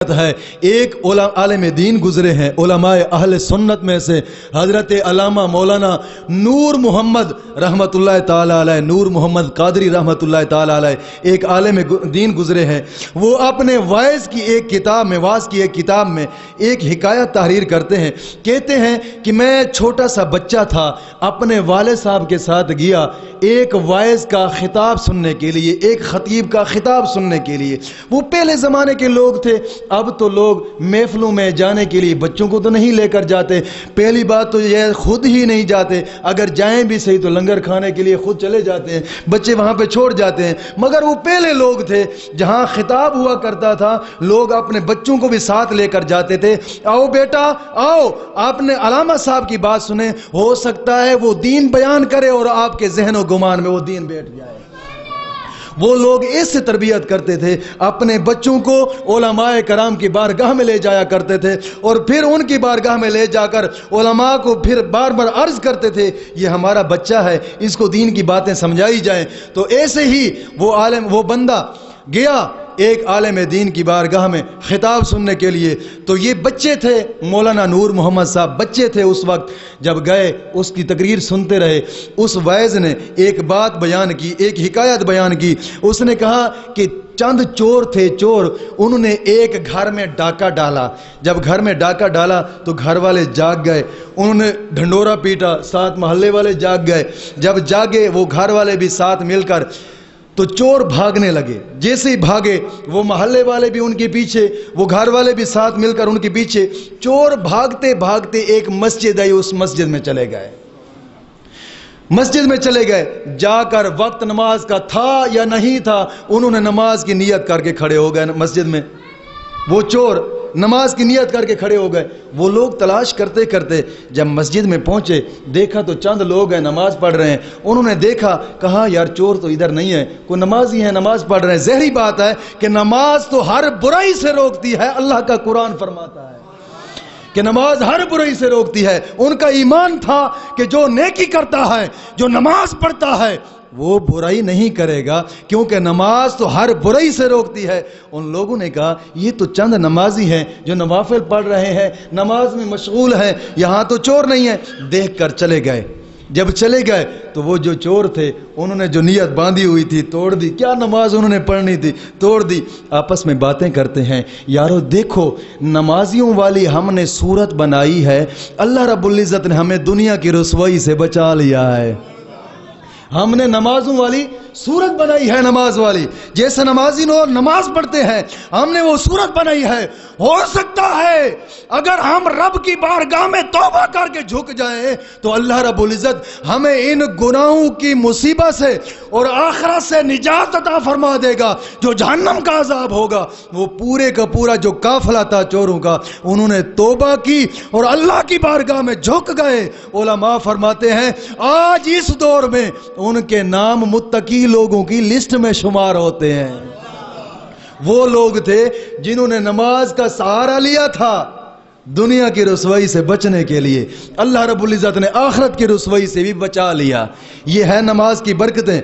ہے ایک عالم دین گزرے ہیں علماء اہل سنت میں سے حضرت علامہ مولانا نور محمد رحمت اللہ تعالی علیہ، نور محمد قادری رحمت اللہ تعالی علیہ، ایک عالم دین گزرے ہیں۔ وہ اپنے واعظ کی ایک کتاب میں ایک حکایت تحریر کرتے ہیں، کہتے ہیں کہ میں چھوٹا سا بچہ تھا، اپنے والد صاحب کے ساتھ گیا ایک واعظ کا خطاب سننے کے لیے، ایک خطیب کا خطاب سننے کے لیے۔ وہ پہلے زمانے کے لوگ تھے، اب تو لوگ محفلوں میں جانے کے لیے بچوں کو تو نہیں لے کر جاتے، پہلی بات تو یہ خود ہی نہیں جاتے، اگر جائیں بھی صحیح تو لنگر کھانے کے لیے خود چلے جاتے ہیں، بچے وہاں پہ چھوڑ جاتے ہیں۔ مگر وہ پہلے لوگ تھے جہاں خطاب ہوا کرتا تھا، لوگ اپنے بچوں کو بھی ساتھ لے کر جاتے تھے، آؤ بیٹا آؤ، آپ نے علامہ صاحب کی بات سنیں، ہو سکتا ہے وہ دین بیان کرے اور آپ کے ذہن و گمان میں وہ دین بیٹھ جائے۔ وہ لوگ اس سے تربیت کرتے تھے، اپنے بچوں کو علماء کرام کی بارگاہ میں لے جایا کرتے تھے اور پھر ان کی بارگاہ میں لے جا کر علماء کو پھر بار بار عرض کرتے تھے یہ ہمارا بچہ ہے، اس کو دین کی باتیں سمجھائی جائیں۔ تو ایسے ہی وہ بندہ گیا ایک عالم دین کی بارگاہ میں خطاب سننے کے لیے، تو یہ بچے تھے، مولانا نور محمد صاحب بچے تھے اس وقت۔ جب گئے اس کی تقریر سنتے رہے، اس واعظ نے ایک بات بیان کی، ایک حکایت بیان کی۔ اس نے کہا کہ چند چور تھے، چور، انہوں نے ایک گھر میں ڈاکہ ڈالا۔ جب گھر میں ڈاکہ ڈالا تو گھر والے جاگ گئے، انہوں نے ڈھنڈورا پیٹا، ساتھ محلے والے جاگ گئے۔ جب جاگے وہ گھر والے بھی ساتھ مل کر، تو چور بھاگنے لگے۔ جیسے ہی بھاگے وہ محلے والے بھی ان کے پیچھے، وہ گھر والے بھی ساتھ مل کر ان کے پیچھے۔ چور بھاگتے بھاگتے ایک مسجد ہے، اس مسجد میں چلے گئے۔ مسجد میں چلے گئے، جا کر وقت نماز کا تھا یا نہیں تھا، انہوں نے نماز کی نیت کر کے کھڑے ہو گئے مسجد میں۔ وہ چور نماز کی نیت کر کے کھڑے ہو گئے۔ وہ لوگ تلاش کرتے کرتے جب مسجد میں پہنچے، دیکھا تو چند لوگ ہیں نماز پڑھ رہے ہیں۔ انہوں نے دیکھا، کہا یار چور تو ادھر نہیں ہے، کوئی نمازی ہے نماز پڑھ رہے ہیں۔ ظاہری بات ہے کہ نماز تو ہر برائی سے روکتی ہے، اللہ کا قرآن فرماتا ہے کہ نماز ہر برائی سے روکتی ہے۔ ان کا ایمان تھا کہ جو نیکی کرتا ہے، جو نماز پڑھتا ہے، وہ برائی نہیں کرے گا، کیونکہ نماز تو ہر برائی سے روکتی ہے۔ ان لوگوں نے کہا یہ تو چند نمازی ہیں جو نوافل پڑھ رہے ہیں، نماز میں مشغول ہیں، یہاں تو چور نہیں ہے۔ دیکھ کر چلے گئے۔ جب چلے گئے تو وہ جو چور تھے، انہوں نے جو نیت باندھی ہوئی تھی توڑ دی، کیا نماز انہوں نے پڑھنی تھی توڑ دی۔ آپس میں باتیں کرتے ہیں، یارو دیکھو نمازیوں والی ہم نے صورت بنائی ہے، اللہ رب العزت نے ہمیں دنیا کی رسوائی سے بچا لیا ہے۔ ہم نے نمازوں والی صورت بنائی ہے، نماز والی، جیسے نمازی لوگ نماز پڑھتے ہیں، ہم نے وہ صورت بنائی ہے۔ ہو سکتا ہے اگر ہم رب کی بارگاہ میں توبہ کر کے جھک جائیں تو اللہ رب العزت ہمیں ان گناہوں کی مصیبت سے اور آخرت سے نجات عطا فرما دے گا۔ جو جہنم کا عذاب ہوگا، وہ پورے کا پورا جو قافلہ تھا چوروں کا، انہوں نے توبہ کی اور اللہ کی بارگاہ میں جھک گئے۔ علماء فرماتے ہیں آج اس دور میں ان کے نام متقی لوگوں کی لسٹ میں شمار ہوتے ہیں۔ وہ لوگ تھے جنہوں نے نماز کا سہارا لیا تھا دنیا کی رسوائی سے بچنے کے لیے، اللہ رب العزت نے آخرت کی رسوائی سے بھی بچا لیا۔ یہ ہے نماز کی برکتیں۔